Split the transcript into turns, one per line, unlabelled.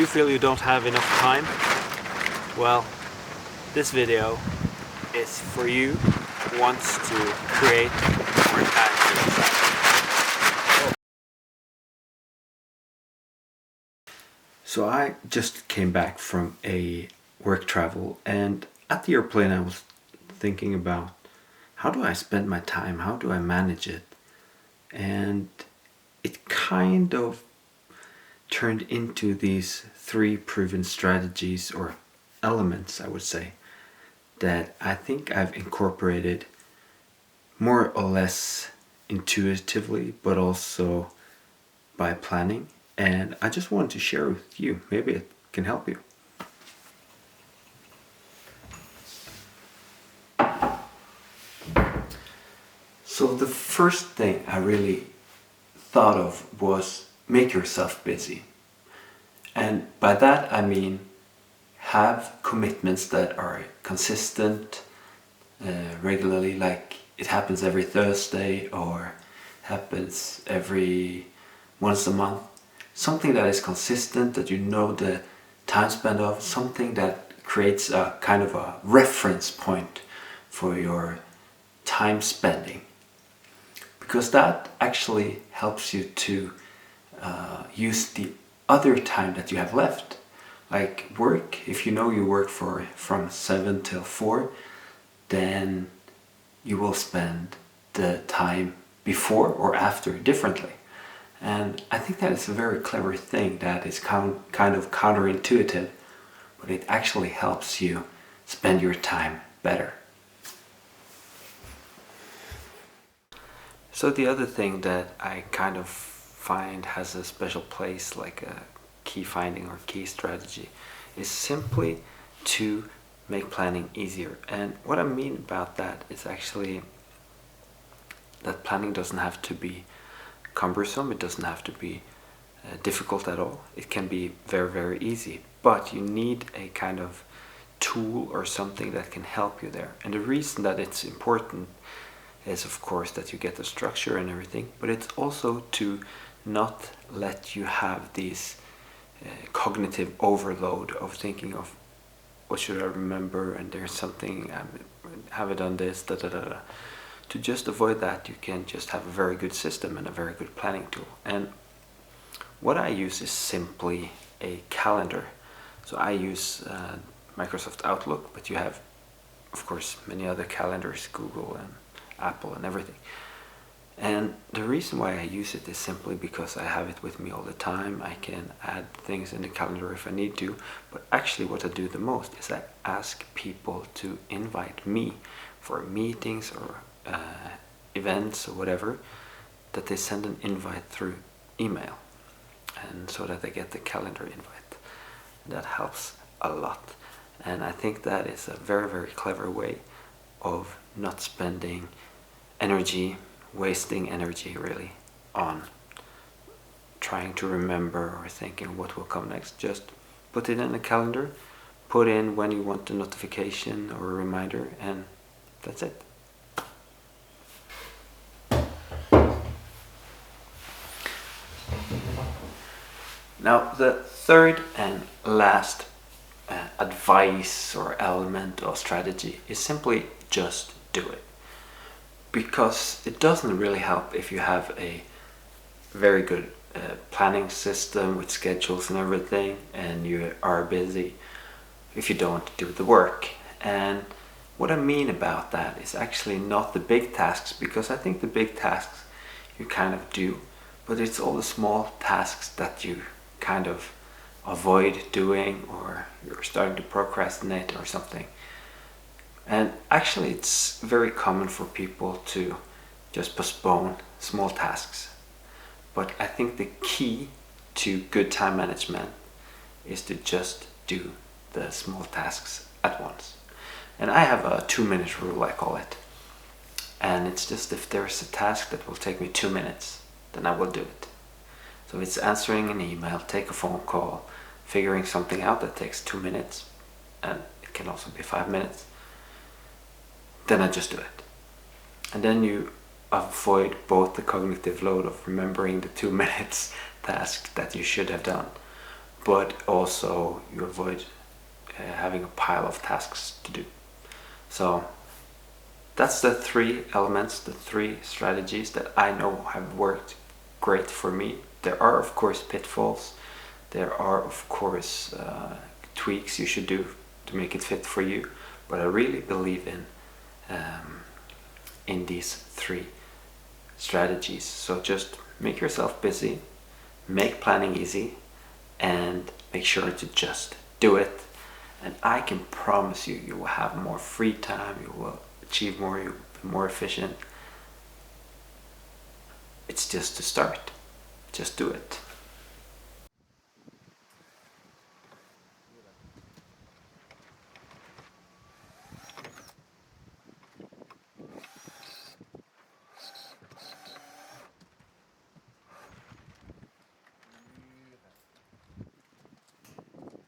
feel you don't have enough time, well, this video is for you who wants to create more time for yourself. So I just came back from a work travel, and at the airplane I was thinking about how do I spend my time, how do I manage it, and it kind of turned into these 3 proven strategies or elements, I would say, that I think I've incorporated more or less intuitively, but also by planning. And I just wanted to share with you. Maybe it can help you. So the first thing I really thought of was make yourself busy. And by that I mean have commitments that are consistent, regularly, like it happens every Thursday or happens every once a month. Something that is consistent, that you know the time span of, something that creates a kind of a reference point for your time spending. Because that actually helps you to use the other time that you have left. Like work, if you know you work from 7 till 4, then you will spend the time before or after differently. And I think that is a very clever thing that is kind of counterintuitive, but it actually helps you spend your time better. So the other thing that I kind of find has a special place, like a key finding or key strategy, is simply to make planning easier. And what I mean about that is actually that planning doesn't have to be cumbersome, it doesn't have to be difficult at all. It can be very, very easy, but you need a kind of tool or something that can help you there. And the reason that it's important is, of course, that you get the structure and everything, but it's also to not let you have these cognitive overload of thinking of what should I remember, and there's something, have I done this, da da da da. To just avoid that, you can just have a very good system and a very good planning tool. And what I use is simply a calendar. So I use Microsoft Outlook, but you have, of course, many other calendars, Google and Apple and everything. And the reason why I use it is simply because I have it with me all the time. I can add things in the calendar if I need to, but actually what I do the most is I ask people to invite me for meetings or events or whatever, that they send an invite through email, and so that they get the calendar invite. That helps a lot, and I think that is a very, very clever way of not spending energy, wasting energy really on trying to remember or thinking what will come next. Just put it in the calendar, put in when you want a notification or a reminder, and that's it. Now the third and last advice or element or strategy is simply just do it. Because it doesn't really help if you have a very good planning system with schedules and everything, and you are busy if you don't do the work. And what I mean about that is actually not the big tasks, because I think the big tasks you kind of do, but it's all the small tasks that you kind of avoid doing, or you're starting to procrastinate or something. And actually it's very common for people to just postpone small tasks. But I think the key to good time management is to just do the small tasks at once. And I have a 2-minute rule, I call it. And it's just, if there's a task that will take me 2 minutes, then I will do it. So it's answering an email, take a phone call, figuring something out that takes 2 minutes, and it can also be 5 minutes. Then I just do it. And then you avoid both the cognitive load of remembering the 2 minutes task that you should have done, but also you avoid having a pile of tasks to do. So that's the 3 elements, the 3 strategies that I know have worked great for me. There are of course pitfalls, there are of course tweaks you should do to make it fit for you, but I really believe in these 3 strategies. So just make yourself busy, make planning easy, and make sure to just do it. And I can promise you, you will have more free time, you will achieve more, you'll be more efficient. It's just to start. Just do it.